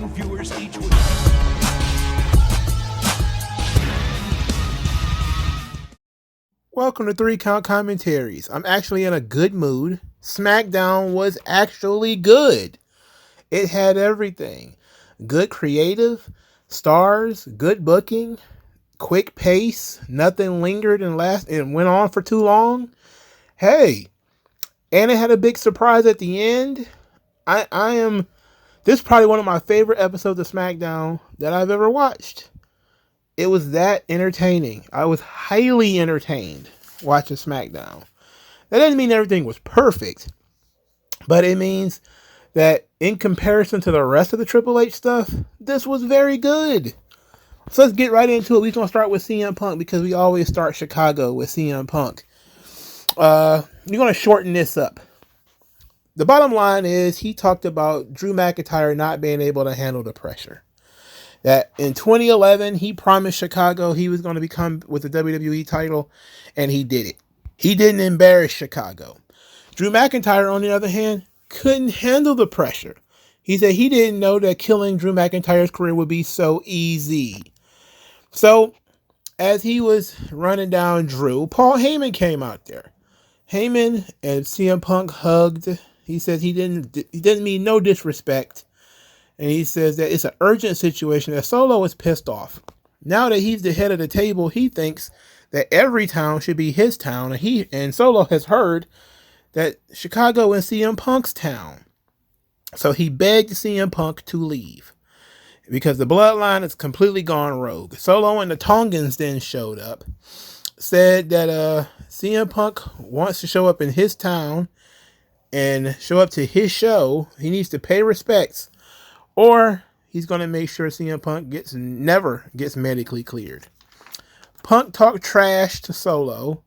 million viewers each week. Welcome to 3 Count Commentaries. I'm actually in a good mood. Smackdown was actually good. It had everything. Good creative, stars, good booking, quick pace, nothing lingered and went on for too long. Hey, and it had a big surprise at the end. This is probably one of my favorite episodes of SmackDown that I've ever watched. It was that entertaining. I was highly entertained watching SmackDown. That doesn't mean everything was perfect, but it means that in comparison to the rest of the Triple H stuff, this was very good. So let's get right into it. We're going to start with CM Punk because we always start Chicago with CM Punk. You're going to shorten this up. The bottom line is he talked about Drew McIntyre not being able to handle the pressure. That in 2011, he promised Chicago he was going to become with the WWE title, and he did it. He didn't embarrass Chicago. Drew McIntyre, on the other hand, couldn't handle the pressure. He said he didn't know that killing Drew McIntyre's career would be so easy. So, as he was running down Drew, Paul Heyman came out there. Heyman and CM Punk hugged. He says he didn't mean no disrespect. And he says that it's an urgent situation, that Solo is pissed off. Now that he's the head of the table, he thinks that every town should be his town. And Solo has heard that Chicago is CM Punk's town. So he begged CM Punk to leave because the bloodline has completely gone rogue. Solo and the Tongans then showed up, said that CM Punk wants to show up in his town and show up to his show. He needs to pay respects, or he's going to make sure CM Punk never gets medically cleared. Punk talked trash to Solo,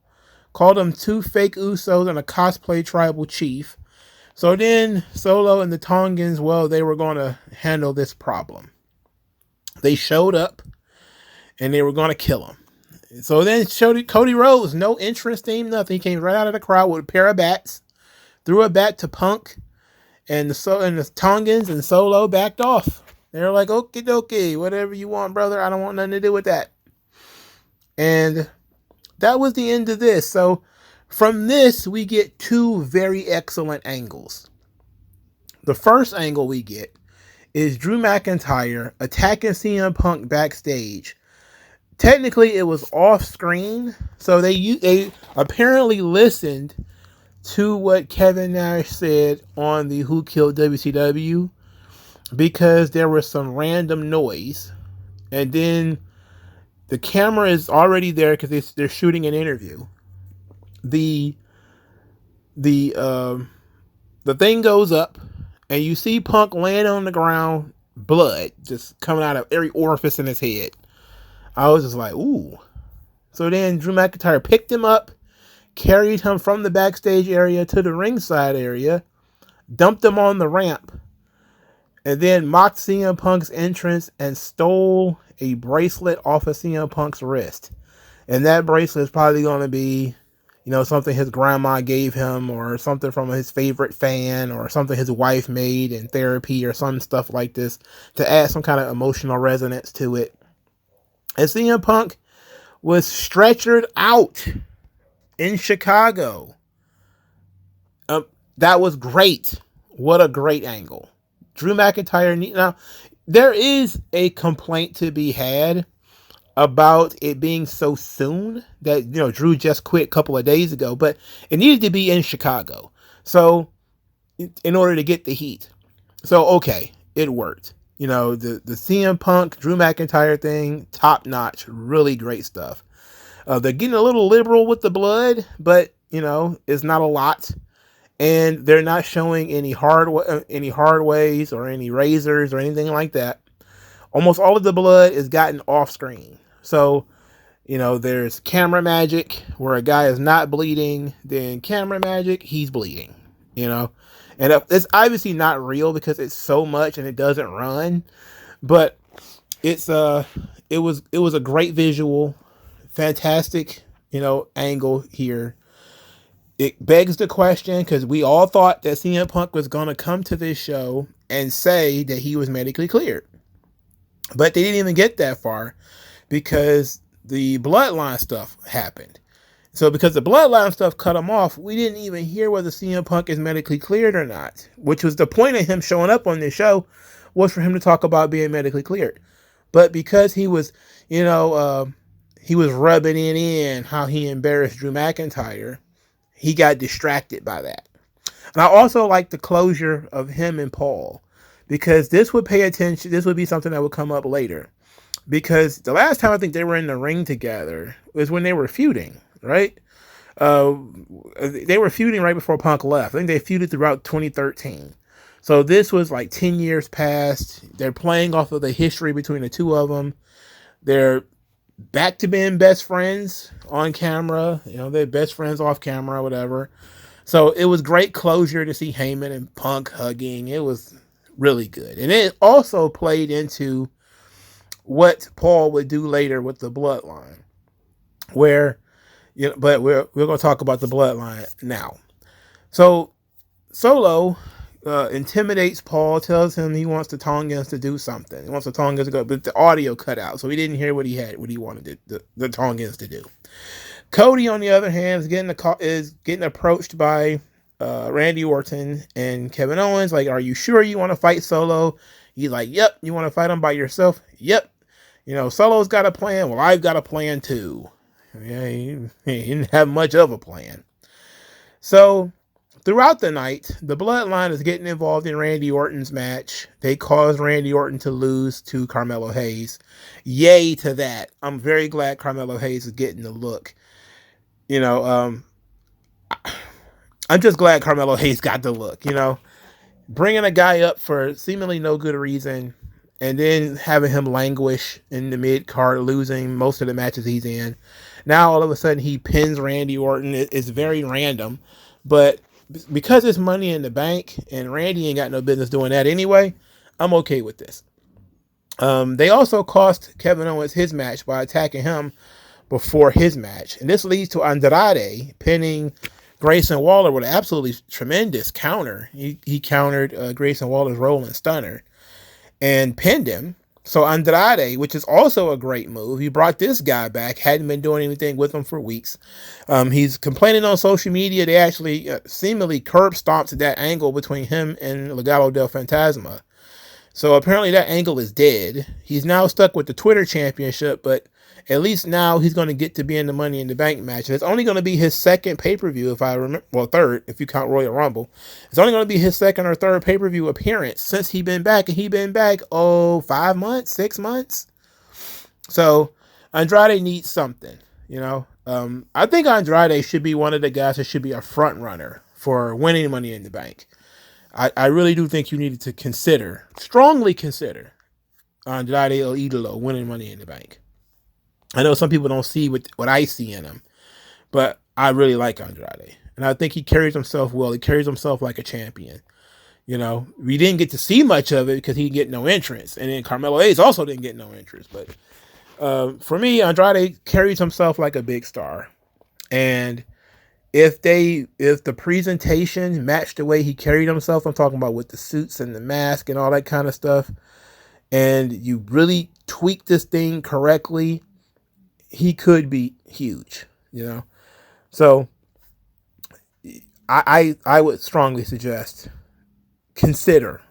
called him 2 fake Usos and a cosplay tribal chief. So then Solo and the Tongans, they were going to handle this problem. They showed up and they were going to kill him. So then Cody Rhodes, no entrance theme, nothing. He came right out of the crowd with a pair of bats, threw a bat to Punk, and the Tongans and Solo backed off. They were like, okie dokie, whatever you want, brother. I don't want nothing to do with that. And that was the end of this. So from this, we get 2 very excellent angles. The first angle we get is Drew McIntyre attacking CM Punk backstage. Technically, it was off screen. So they apparently listened to what Kevin Nash said on the Who Killed WCW, because there was some random noise, and then the camera is already there because they're shooting an interview. The thing goes up, and you see Punk laying on the ground, blood just coming out of every orifice in his head. I was just like, ooh. So then Drew McIntyre picked him up, carried him from the backstage area to the ringside area, dumped him on the ramp, and then mocked CM Punk's entrance and stole a bracelet off of CM Punk's wrist. And that bracelet is probably going to be, something his grandma gave him, or something from his favorite fan, or something his wife made in therapy, or some stuff like this to add some kind of emotional resonance to it. And CM Punk was stretchered out in Chicago. That was great. What a great angle. Drew McIntyre. Now, there is a complaint to be had about it being so soon that, Drew just quit a couple of days ago, but it needed to be in Chicago. So, in order to get the heat. So, okay, it worked. The CM Punk, Drew McIntyre thing, top notch, really great stuff. They're getting a little liberal with the blood, but, it's not a lot. And they're not showing any hard ways or any razors or anything like that. Almost all of the blood is gotten off screen. So, there's camera magic where a guy is not bleeding. Then camera magic, he's bleeding, And it's obviously not real because it's so much and it doesn't run. But it was a great visual, fantastic, angle here. It begs the question, because we all thought that CM Punk was going to come to this show and say that he was medically cleared. But they didn't even get that far because the bloodline stuff happened. So because the bloodline stuff cut him off, we didn't even hear whether CM Punk is medically cleared or not, which was the point of him showing up on this show, was for him to talk about being medically cleared. But because he was, he was rubbing it in how he embarrassed Drew McIntyre, he got distracted by that. And I also like the closure of him and Paul, because this would pay attention. This would be something that would come up later. Because the last time I think they were in the ring together was when they were feuding, right? They were feuding right before Punk left. I think they feuded throughout 2013. So this was like 10 years past. They're playing off of the history between the two of them. They're back to being best friends on camera. They're best friends off camera, whatever. So it was great closure to see Heyman and Punk hugging. It was really good. And it also played into what Paul would do later with the bloodline, where, but we're going to talk about the bloodline now. So Solo intimidates Paul, tells him he wants the Tongans to do something. He wants the Tongans to go, but the audio cut out, so he didn't hear what he wanted the Tongans to do. Cody, on the other hand, is getting approached by Randy Orton and Kevin Owens. Like, are you sure you want to fight Solo? He's like, yep. You want to fight him by yourself? Yep. Solo's got a plan. Well, I've got a plan too. Yeah, he didn't have much of a plan. So throughout the night, the Bloodline is getting involved in Randy Orton's match. They caused Randy Orton to lose to Carmelo Hayes. Yay to that. I'm very glad Carmelo Hayes is getting the look. I'm just glad Carmelo Hayes got the look. Bringing a guy up for seemingly no good reason and then having him languish in the mid-card, losing most of the matches he's in. Now, all of a sudden, he pins Randy Orton. It's very random. But because it's Money in the Bank and Randy ain't got no business doing that anyway, I'm okay with this. They also cost Kevin Owens his match by attacking him before his match. And this leads to Andrade pinning Grayson Waller with an absolutely tremendous counter. He countered Grayson Waller's rolling stunner and pinned him. So Andrade, which is also a great move, he brought this guy back, hadn't been doing anything with him for weeks. He's complaining on social media. They actually seemingly curb stomped that angle between him and Legado del Fantasma. So apparently that angle is dead. He's now stuck with the Twitter championship, but at least now he's going to get to be in the Money in the Bank match. It's only going to be his second pay-per-view, if I remember, well, third, if you count Royal Rumble. It's only going to be his second or third pay-per-view appearance since he's been back, and he's been back, 5 months, 6 months. So Andrade needs something, I think Andrade should be one of the guys that should be a front runner for winning Money in the Bank. I really do think you needed to strongly consider Andrade El Idolo winning Money in the Bank. I know some people don't see what I see in him, but I really like Andrade. And I think he carries himself well. He carries himself like a champion. We didn't get to see much of it because he didn't get no entrance. And then Carmelo Hayes also didn't get no entrance. But for me, Andrade carries himself like a big star. And if the presentation matched the way he carried himself, I'm talking about with the suits and the mask and all that kind of stuff, and you really tweak this thing correctly, he could be huge, So I would strongly suggest consider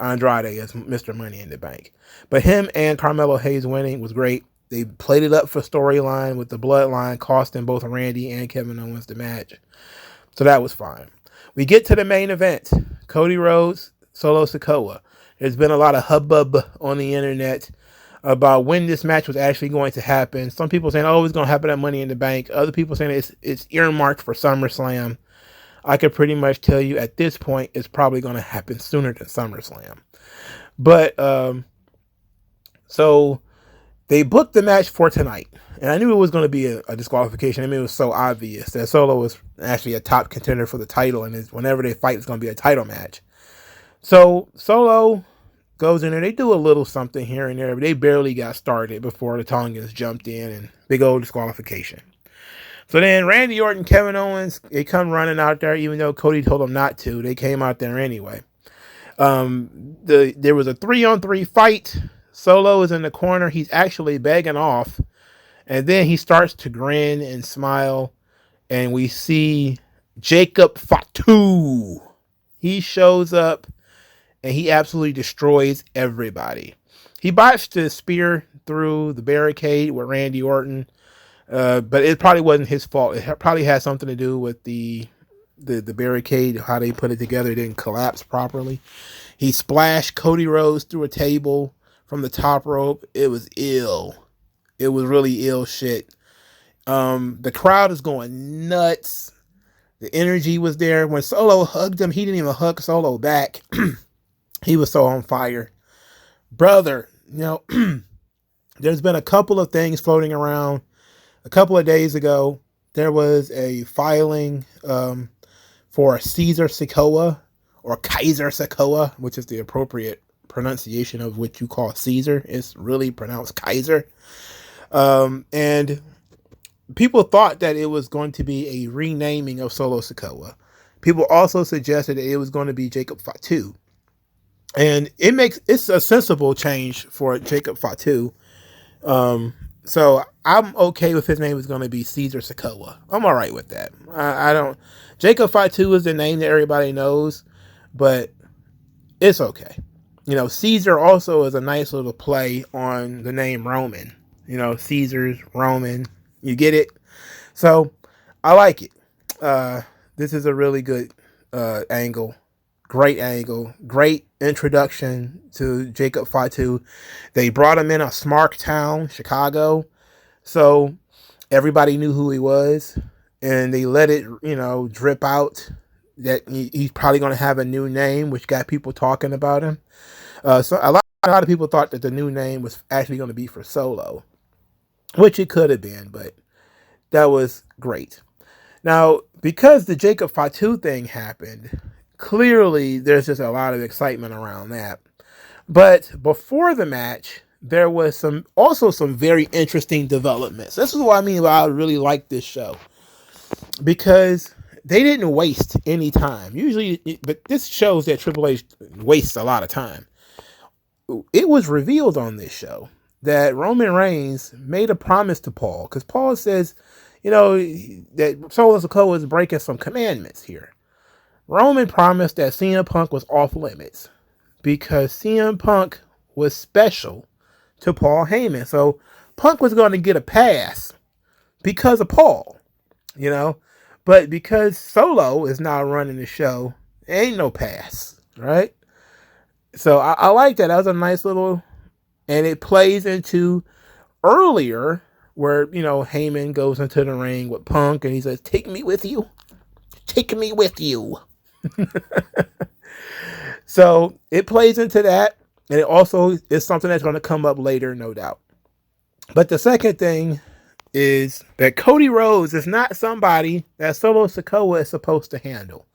Andrade as Mr. Money in the Bank. But him and Carmelo Hayes winning was great. They played it up for storyline with the bloodline costing both Randy and Kevin Owens the match. So that was fine. We get to the main event. Cody Rhodes, Solo Sikoa. There's been a lot of hubbub on the internet about when this match was actually going to happen. Some people saying, it's going to happen at Money in the Bank. Other people saying it's earmarked for SummerSlam. I could pretty much tell you at this point it's probably going to happen sooner than SummerSlam. But, so they booked the match for tonight. And I knew it was going to be a disqualification. I mean, it was so obvious that Solo was actually a top contender for the title. And whenever they fight, it's going to be a title match. So Solo goes in there. They do a little something here and there, but they barely got started before the Tongans jumped in and big old disqualification. So then Randy Orton, Kevin Owens, they come running out there, even though Cody told them not to. They came out there anyway. There was a 3-on-3 fight. Solo is in the corner. He's actually begging off. And then he starts to grin and smile. And we see Jacob Fatu. He shows up and he absolutely destroys everybody. He botched the spear through the barricade with Randy Orton. But it probably wasn't his fault. It probably had something to do with the barricade, how they put it together. It didn't collapse properly. He splashed Cody Rhodes through a table from the top rope. It was ill. It was really ill shit. The crowd is going nuts. The energy was there. When Solo hugged him, he didn't even hug Solo back. He was so on fire. Brother, there's been a couple of things floating around. A couple of days ago, there was a filing for Caesar Sikoa, or Kaiser Sikoa, which is the appropriate pronunciation of what you call Caesar. It's really pronounced Kaiser. And people thought that it was going to be a renaming of Solo Sikoa. People also suggested that it was going to be Jacob Fatu. And it's a sensible change for Jacob Fatu. So I'm okay with his name is going to be Caesar Sikoa. I'm all right with that. Jacob Fatu is the name that everybody knows, but it's okay. Caesar also is a nice little play on the name Roman. Caesar's Roman. You get it? So I like it. This is a really good angle. Great angle. Great introduction to Jacob Fatu. They brought him in a Smackdown, Chicago. So everybody knew who he was. And they let it, drip out that he's probably going to have a new name, which got people talking about him. So a lot of people thought that the new name was actually going to be for Solo, which it could have been, but that was great. Now, because the Jacob Fatu thing happened, clearly there's just a lot of excitement around that. But before the match, there was also some very interesting developments. This is what I mean by I really like this show, because they didn't waste any time. Usually, but this shows that Triple H wastes a lot of time. It was revealed on this show that Roman Reigns made a promise to Paul, because Paul says, that Solo Sikoa is breaking some commandments here. Roman promised that CM Punk was off limits because CM Punk was special to Paul Heyman. So Punk was going to get a pass because of Paul, but because Solo is now running the show, ain't no pass, right? So I like that. That was a nice little, and it plays into earlier where, Heyman goes into the ring with Punk and he says, "Take me with you. Take me with you." So it plays into that. And it also is something that's going to come up later, no doubt. But the second thing is that Cody Rhodes is not somebody that Solo Sikoa is supposed to handle.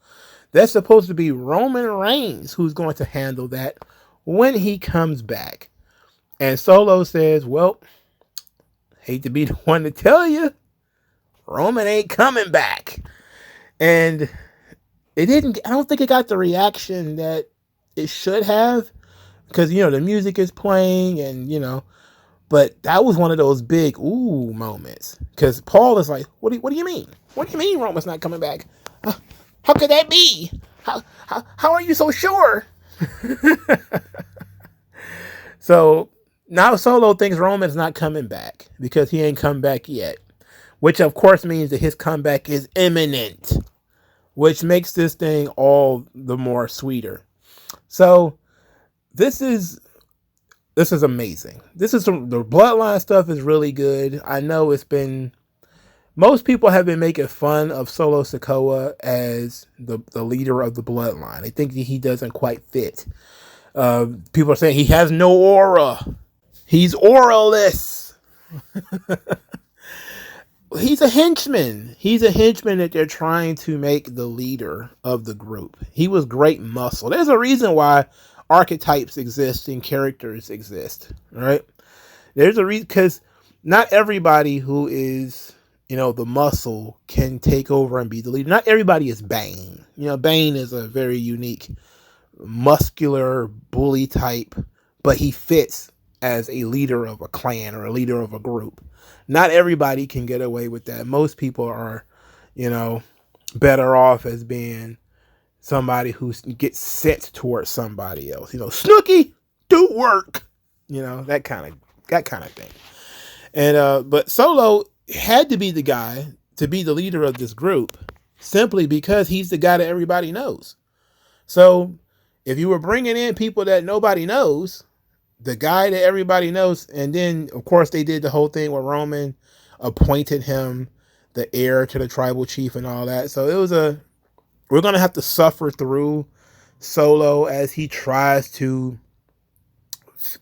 That's supposed to be Roman Reigns who's going to handle that when he comes back. And Solo says, well, hate to be the one to tell you, Roman ain't coming back. And I don't think it got the reaction that it should have, because, the music is playing and, but that was one of those big ooh moments, because Paul is like, what do you mean? What do you mean Roman's not coming back? How could that be? How are you so sure? So now Solo thinks Roman's not coming back because he ain't come back yet, which of course means that his comeback is imminent, which makes this thing all the more sweeter. So this is amazing. The Bloodline stuff is really good. I know most people have been making fun of Solo Sikoa as the leader of the Bloodline. They think that he doesn't quite fit. People are saying he has no aura. He's auraless. He's a henchman. He's a henchman that they're trying to make the leader of the group. He was great muscle. There's a reason why archetypes exist and characters exist, right? There's a reason, because not everybody who is, the muscle can take over and be the leader. Not everybody is Bane. Bane is a very unique muscular bully type, but he fits as a leader of a clan or a leader of a group. Not everybody can get away with that. Most people are, better off as being somebody who gets sent towards somebody else. Snooky, do work. That kind of thing. And but Solo had to be the guy to be the leader of this group simply because he's the guy that everybody knows. So if you were bringing in people that nobody knows, the guy that everybody knows, and then of course they did the whole thing where Roman appointed him the heir to the tribal chief and all that. So we're going to have to suffer through Solo as he tries to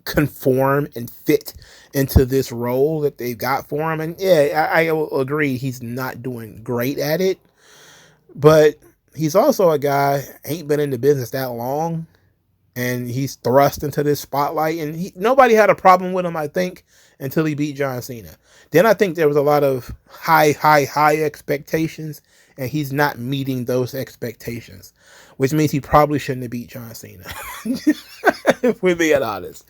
conform and fit into this role that they've got for him. And yeah, I will agree he's not doing great at it, but he's also a guy ain't been in the business that long, and he's thrust into this spotlight, and nobody had a problem with him, I think, until he beat John Cena. Then I think there was a lot of high expectations, and he's not meeting those expectations, which means he probably shouldn't have beat John Cena, if we're being honest.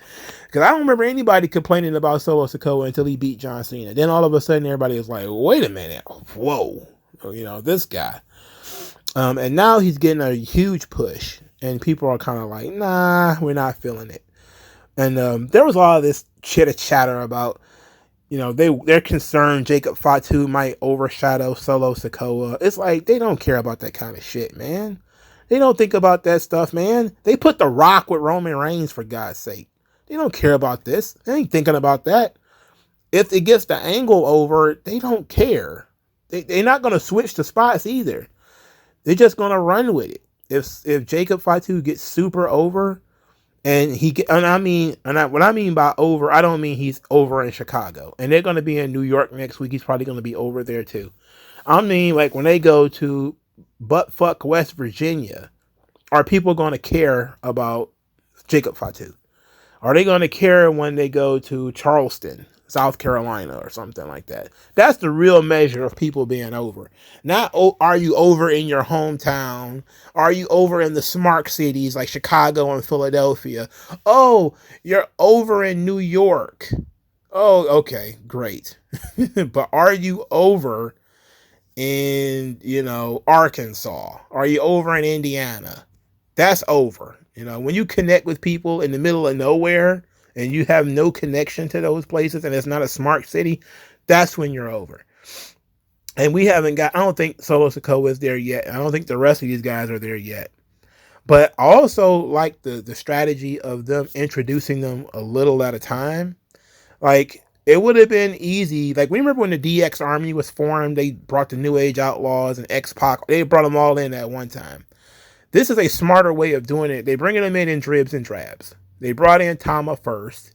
Because I don't remember anybody complaining about Solo Sikoa until he beat John Cena. Then all of a sudden everybody was like, wait a minute, whoa, this guy. And now he's getting a huge push, and people are kind of like, nah, we're not feeling it. And there was a lot of this chitter chatter about, they're concerned Jacob Fatu might overshadow Solo Sikoa. It's like, they don't care about that kind of shit, man. They don't think about that stuff, man. They put The Rock with Roman Reigns, for God's sake. They don't care about this. They ain't thinking about that. If it gets the angle over, they don't care. They're not going to switch the spots either. They're just going to run with it. If Jacob Fatu gets super over, what I mean by over, I don't mean he's over in Chicago, and they're going to be in New York next week. He's probably going to be over there too. I mean, like when they go to buttfuck West Virginia, are people going to care about Jacob Fatu? Are they going to care when they go to Charleston, South Carolina, or something like that? That's the real measure of people being over. Not, are you over in your hometown? Are you over in the smart cities like Chicago and Philadelphia? Oh, you're over in New York. Oh, okay, great. But are you over in, Arkansas? Are you over in Indiana? That's over. When you connect with people in the middle of nowhere and you have no connection to those places and it's not a smart city, that's when you're over. And I don't think Solo Sikoa is there yet. I don't think the rest of these guys are there yet. But I also like the strategy of them introducing them a little at a time. Like, it would have been easy. Like, we remember when the DX Army was formed, they brought the New Age Outlaws and X-Pac. They brought them all in at one time. This is a smarter way of doing it. They bringing them in dribs and drabs. They brought in Tama first.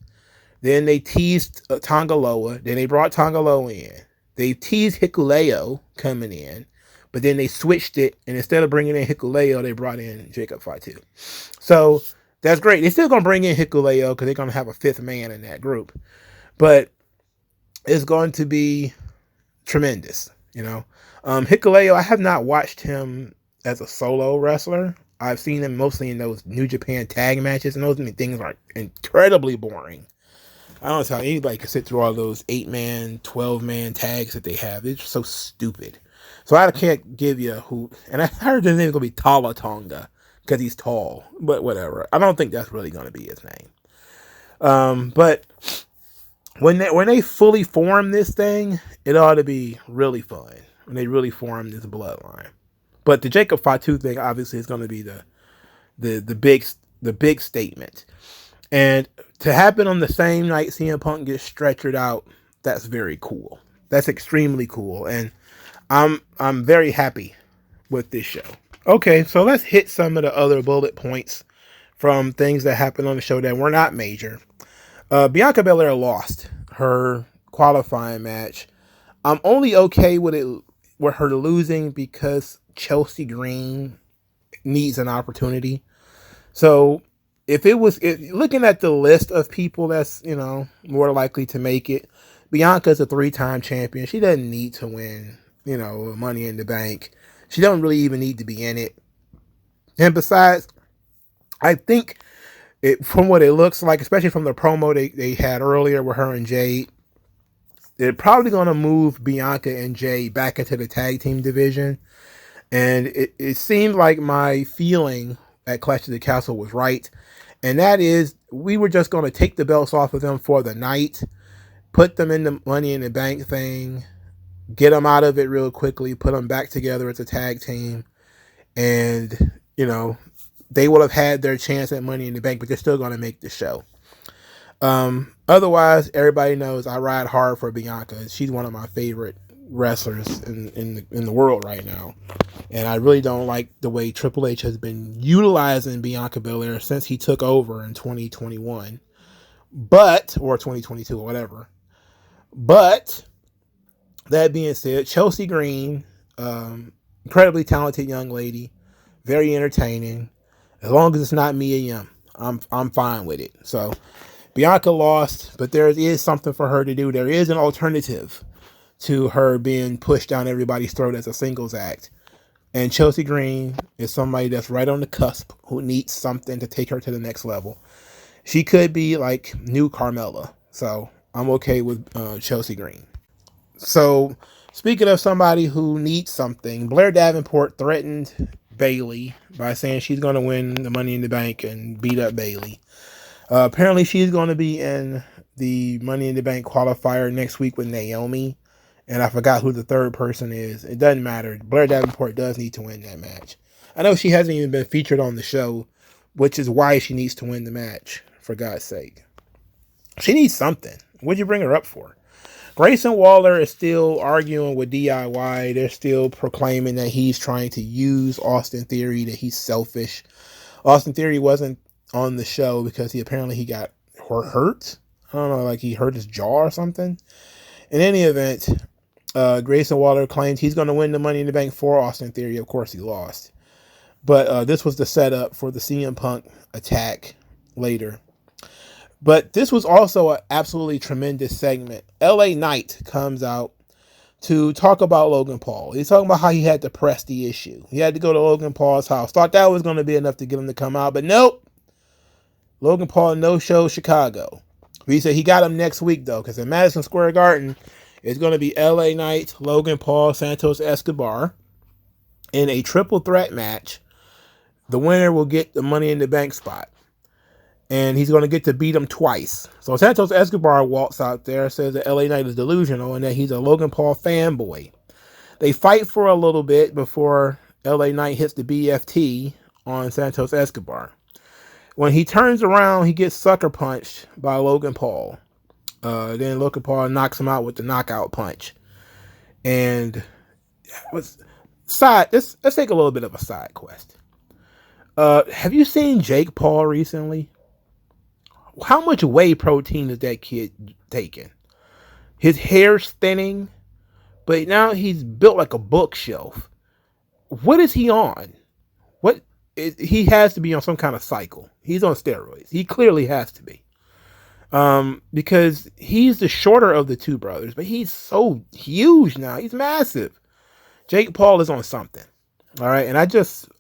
Then they teased Tongaloa. Then they brought Tongaloa in. They teased Hikuleo coming in. But then they switched it. And instead of bringing in Hikuleo, they brought in Jacob Fatu. So that's great. They're still going to bring in Hikuleo because they're going to have a fifth man in that group. But it's going to be tremendous. Hikuleo, I have not watched him as a solo wrestler. I've seen him mostly in those New Japan tag matches, and those things are incredibly boring. I don't know how anybody can sit through all those 8-man, 12-man tags that they have. It's so stupid. So I can't give you a hoot. And I heard his name is going to be Tala Tonga because he's tall, but whatever. I don't think that's really going to be his name. But when they fully form this thing, it ought to be really fun when they really form this bloodline. But the Jacob Fatu thing obviously is going to be the big statement. And to happen on the same night CM Punk gets stretchered out, that's very cool. That's extremely cool. And I'm very happy with this show. Okay, so let's hit some of the other bullet points from things that happened on the show that were not major. Bianca Belair lost her qualifying match. I'm only okay with her losing because Chelsea Green needs an opportunity. So looking at the list of people that's, more likely to make it, Bianca's a 3-time champion. She doesn't need to win, Money in the Bank. She don't really even need to be in it. And besides, I think from what it looks like, especially from the promo they had earlier with her and Jade, they're probably going to move Bianca and Jade back into the tag team division. And it seemed like my feeling at Clash of the Castle was right. And that is, we were just going to take the belts off of them for the night, put them in the Money in the Bank thing, get them out of it real quickly, put them back together as a tag team. And, they will have had their chance at Money in the Bank, but they're still going to make the show. Otherwise, everybody knows I ride hard for Bianca. She's one of my favorite wrestlers in the world right now. And I really don't like the way Triple H has been utilizing Bianca Belair since he took over in 2021. Or 2022 or whatever. But that being said, Chelsea Green, incredibly talented young lady, very entertaining. As long as it's not Mia Yim, I'm fine with it. So Bianca lost, but there is something for her to do. There is an alternative to her being pushed down everybody's throat as a singles act. And Chelsea Green is somebody that's right on the cusp who needs something to take her to the next level. She could be like new Carmella. So I'm okay with Chelsea Green. So speaking of somebody who needs something, Blair Davenport threatened Bayley by saying she's going to win the Money in the Bank and beat up Bayley. Apparently she's going to be in the Money in the Bank qualifier next week with Naomi. And I forgot who the third person is. It doesn't matter. Blair Davenport does need to win that match. I know she hasn't even been featured on the show, which is why she needs to win the match, for God's sake. She needs something. What'd you bring her up for? Grayson Waller is still arguing with DIY. They're still proclaiming that he's trying to use Austin Theory, that he's selfish. Austin Theory wasn't on the show because he got hurt. I don't know, like he hurt his jaw or something. In any event, Grayson Waller claims he's going to win the Money in the Bank for Austin Theory. Of course, he lost. But this was the setup for the CM Punk attack later. But this was also an absolutely tremendous segment. LA Knight comes out to talk about Logan Paul. He's talking about how he had to press the issue. He had to go to Logan Paul's house. Thought that was going to be enough to get him to come out. But nope. Logan Paul no-show Chicago. But he said he got him next week, though, because in Madison Square Garden, it's going to be LA Knight, Logan Paul, Santos Escobar in a triple threat match. The winner will get the Money in the Bank spot. And he's going to get to beat him twice. So Santos Escobar walks out there, says that LA Knight is delusional and that he's a Logan Paul fanboy. They fight for a little bit before LA Knight hits the BFT on Santos Escobar. When he turns around, he gets sucker punched by Logan Paul. Then Logan Paul knocks him out with the knockout punch. And let's take a little bit of a side quest. Have you seen Jake Paul recently? How much whey protein is that kid taking? His hair's thinning, but now he's built like a bookshelf. What is he on? He has to be on some kind of cycle. He's on steroids. He clearly has to be. Because he's the shorter of the two brothers, but he's so huge now. He's massive. Jake Paul is on something. All right. And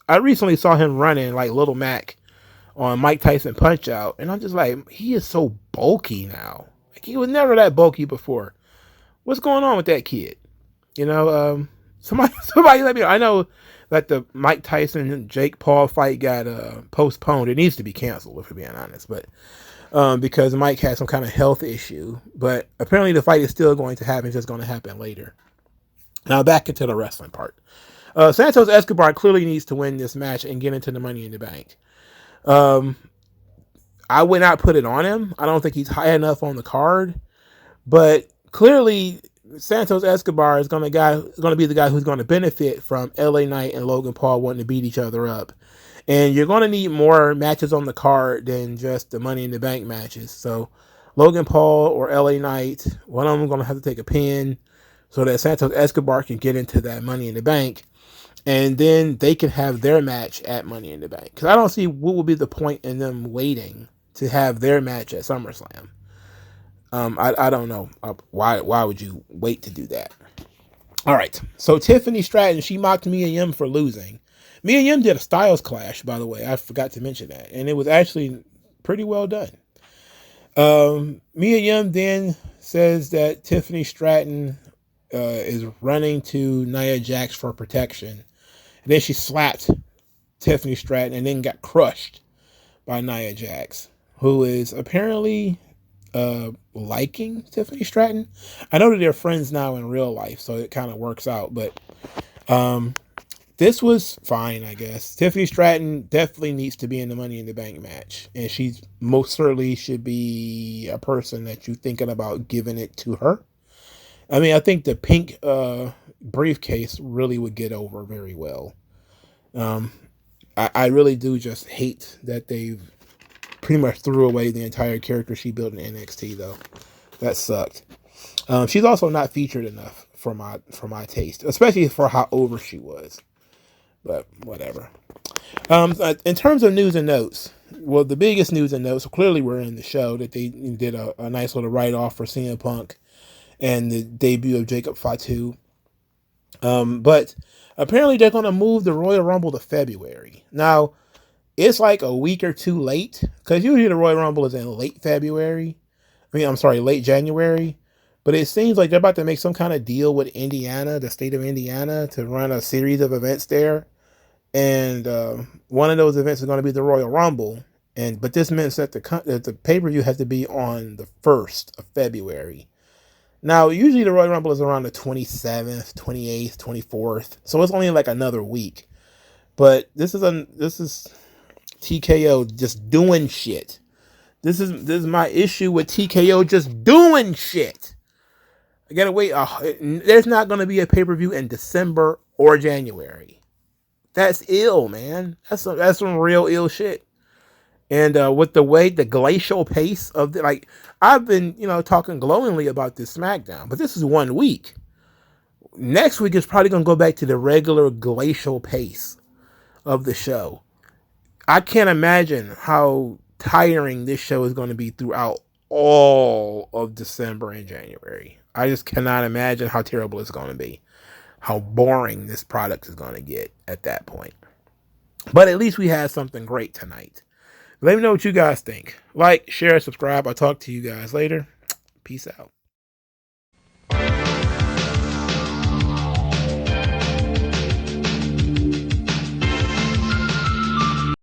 I recently saw him running like Little Mac on Mike Tyson Punch Out. And I'm just like, he is so bulky now. Like he was never that bulky before. What's going on with that kid? Somebody let me know. I know that the Mike Tyson and Jake Paul fight got postponed. It needs to be canceled, if we're being honest. But because Mike had some kind of health issue. But apparently the fight is still going to happen. It's just going to happen later. Now back into the wrestling part. Santos Escobar clearly needs to win this match and get into the Money in the Bank. I would not put it on him. I don't think he's high enough on the card. But clearly Santos Escobar is going to be the guy who's going to benefit from LA Knight and Logan Paul wanting to beat each other up. And you're going to need more matches on the card than just the Money in the Bank matches. So Logan Paul or LA Knight, one of them is going to have to take a pin so that Santos Escobar can get into that Money in the Bank. And then they can have their match at Money in the Bank. Because I don't see what would be the point in them waiting to have their match at SummerSlam. I don't know. Why would you wait to do that? All right. So Tiffany Stratton, she mocked Mia Yim for losing. Me and Yim did a Styles Clash, by the way. I forgot to mention that, and it was actually pretty well done. Mia Yim then says that Tiffany Stratton is running to Nia Jax for protection. And then she slapped Tiffany Stratton and then got crushed by Nia Jax, who is apparently liking Tiffany Stratton. I know that they're friends now in real life, so it kind of works out. But this was fine, I guess. Tiffany Stratton definitely needs to be in the Money in the Bank match, and she most certainly should be a person that you're thinking about giving it to her. I mean, I think the pink briefcase really would get over very well. I really do just hate that they've pretty much threw away the entire character she built in NXT, though. That sucked. She's also not featured enough for my taste, especially for how over she was. But whatever. In terms of news and notes, well, the biggest news and notes clearly were in the show that they did a nice little write-off for CM Punk and the debut of Jacob Fatu. But apparently they're going to move the Royal Rumble to February. Now, it's like a week or two late, because usually the Royal Rumble is in late February. Late January. But it seems like they're about to make some kind of deal with Indiana, the state of Indiana, to run a series of events there. And one of those events is going to be the Royal Rumble. But this means that the pay-per-view has to be on the 1st of February. Now, usually the Royal Rumble is around the 27th, 28th, 24th. So it's only like another week. But this is TKO just doing shit. This is my issue with TKO just doing shit. I gotta wait. There's not going to be a pay-per-view in December or January. That's ill, man. That's some real ill shit. And with the glacial pace of I've been, talking glowingly about this SmackDown, but this is 1 week. Next week is probably going to go back to the regular glacial pace of the show. I can't imagine how tiring this show is going to be throughout all of December and January. I just cannot imagine how terrible it's going to be. How boring this product is going to get at that point. But at least we had something great tonight. Let me know what you guys think. Like, share, subscribe. I'll talk to you guys later. Peace out.